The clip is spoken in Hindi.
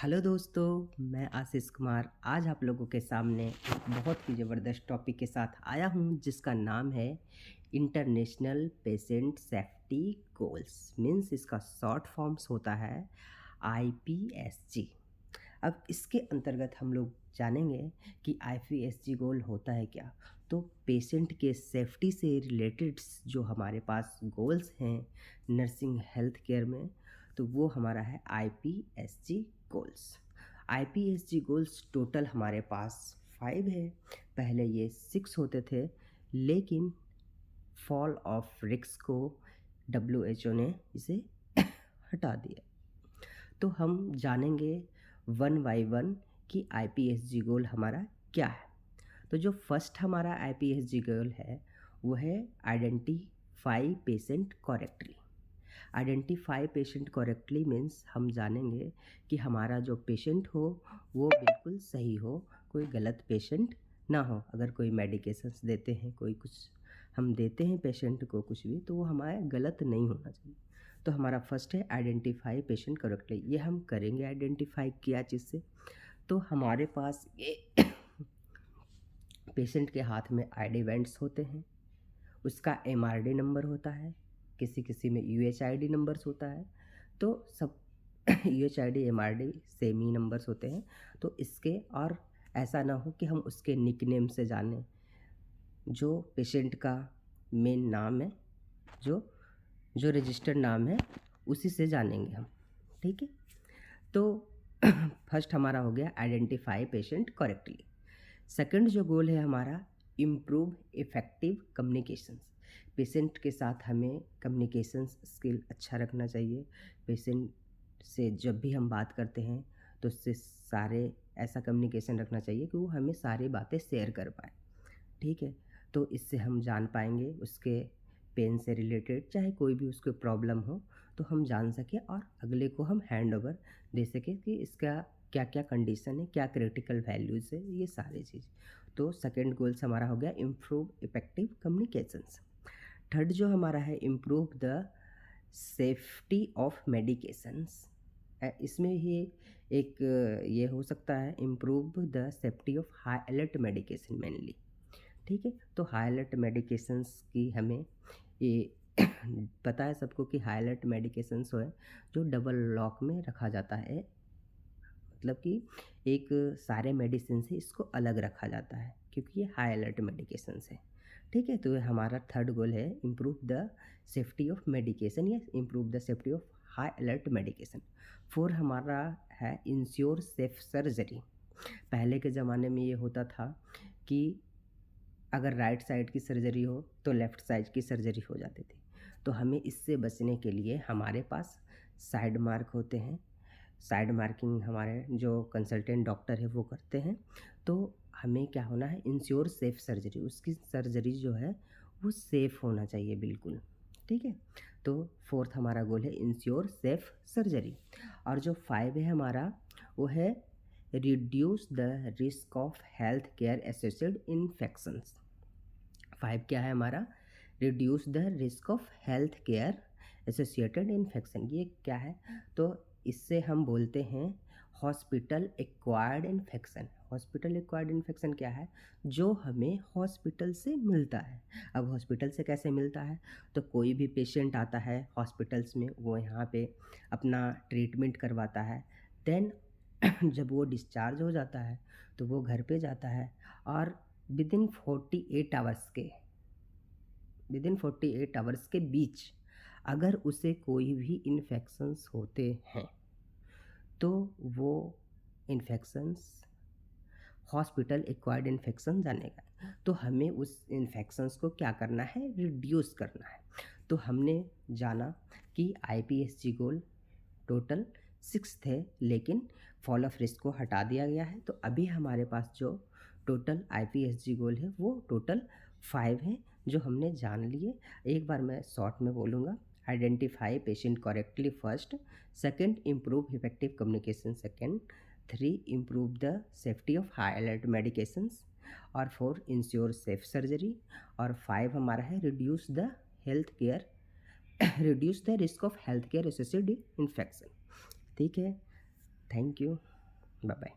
हेलो दोस्तों, मैं आशीष कुमार आज आप लोगों के सामने एक बहुत ही ज़बरदस्त टॉपिक के साथ आया हूँ जिसका नाम है international patient safety goals. Means इसका शॉर्ट फॉर्म्स होता है IPSG। अब इसके अंतर्गत हम लोग जानेंगे कि IPSG गोल होता है क्या। तो पेशेंट के सेफ्टी से रिलेटेड जो हमारे पास गोल्स हैं नर्सिंग हेल्थ केयर में, तो वो हमारा है IPSG goals. IPSG goals total हमारे पास 5 है। पहले ये 6 होते थे, लेकिन फॉल ऑफ रिस्क को WHO ने इसे हटा दिया। तो हम जानेंगे वन बाय वन कि IPSG गोल हमारा क्या है। तो जो फर्स्ट हमारा IPSG गोल है वो है identify patient correctly. Identify patient correctly means हम जानेंगे कि हमारा जो पेशेंट हो वो बिल्कुल सही हो, कोई गलत पेशेंट ना हो। अगर कोई मेडिकेशंस देते हैं, कोई कुछ हम देते हैं पेशेंट को कुछ भी, तो वो हमारा गलत नहीं होना चाहिए। तो हमारा फर्स्ट है आइडेंटिफाई पेशेंट करेक्टली। ये हम करेंगे आइडेंटिफाई किया चीज़ से। तो हमारे पास ये पेशेंट के हाथ में ID वेंट्स होते हैं, उसका MRD नंबर होता है, किसी किसी में UHID नंबर्स होता है। तो सब UHID MRD सेम ही नंबर्स होते हैं। तो इसके और ऐसा ना हो कि हम उसके निकनेम से जानें। जो पेशेंट का मेन नाम है, जो जो रजिस्टर्ड नाम है, उसी से जानेंगे हम। ठीक है। तो फर्स्ट हमारा हो गया आइडेंटिफाई पेशेंट करेक्टली। सेकंड जो गोल है हमारा इम्प्रूव इफ़ेक्टिव कम्युनिकेशंस। पेशेंट के साथ हमें कम्युनिकेशंस स्किल अच्छा रखना चाहिए। पेशेंट से जब भी हम बात करते हैं तो उससे सारे ऐसा कम्युनिकेशन रखना चाहिए कि वो हमें सारी बातें शेयर कर पाए। ठीक है। तो इससे हम जान पाएंगे उसके पेन से रिलेटेड, चाहे कोई भी उसको प्रॉब्लम हो, तो हम जान सकें और अगले को हम हैंड ओवर दे सकें कि इसका क्या क्या कंडीशन है, क्या क्रिटिकल वैल्यूज़ है, ये सारी चीज़। तो सेकंड गोल्स हमारा हो गया इम्प्रूव इफेक्टिव कम्युनिकेशंस। थर्ड जो हमारा है improve the safety of medications. इसमें ही एक ये हो सकता है improve the safety of high alert medication mainly. ठीक है। तो हाई अलर्ट मेडिकेशंस की हमें ये पता है सबको कि हाई अलर्ट मेडिकेशंस है जो डबल लॉक में रखा जाता है। मतलब कि एक सारे मेडिसिन से इसको अलग रखा जाता है क्योंकि ये हाई अलर्ट मेडिकेशंस है। ठीक है। तो ये हमारा थर्ड गोल है improve the safety of medication या improve the safety of high alert medication. Four हमारा है इंश्योर सेफ सर्जरी। पहले के ज़माने में ये होता था कि अगर राइट साइड की सर्जरी हो तो लेफ़्ट साइड की सर्जरी हो जाती थी। तो हमें इससे बचने के लिए हमारे पास साइड मार्क होते हैं। साइड मार्किंग हमारे जो कंसल्टेंट डॉक्टर है वो करते हैं। तो हमें क्या होना है इंश्योर सेफ सर्जरी, उसकी सर्जरी जो है वो सेफ़ होना चाहिए बिल्कुल। ठीक है। तो फोर्थ हमारा गोल है इंश्योर सेफ सर्जरी। और जो 5 है हमारा वो है reduce the risk of health care associated infections. 5 क्या है हमारा reduce the risk of health care associated infection. ये क्या है? तो इससे हम बोलते हैं hospital acquired infection. Hospital acquired infection क्या है? जो हमें हॉस्पिटल से मिलता है। अब हॉस्पिटल से कैसे मिलता है? तो कोई भी पेशेंट आता है हॉस्पिटल्स में, वो यहाँ पे अपना ट्रीटमेंट करवाता है। देन जब वो डिस्चार्ज हो जाता है तो वो घर पे जाता है और विदिन 48 आवर्स के विदिन 48 आवर्स के बीच अगर उसे कोई भी इन्फेक्शंस होते हैं तो वो इन्फेक्शंस हॉस्पिटल एक्वायर्ड इन्फेक्शन जानेगा। तो हमें उस इन्फेक्शंस को क्या करना है? रिड्यूस करना है। तो हमने जाना कि IPSG गोल टोटल 6 थे, लेकिन फॉल ऑफ रिस्क को हटा दिया गया है। तो अभी हमारे पास जो टोटल IPSG गोल है वो टोटल 5 हैं जो हमने जान लिए। एक बार मैं शॉर्ट में बोलूँगा। Identify patient correctly first, second improve effective communication second, 3 improve the safety of high alert medications, और 4 इंश्योर सेफ सर्जरी, और 5 हमारा है reduce the health care reduce the risk of health care associated infection. ठीक है। Thank you. Bye bye.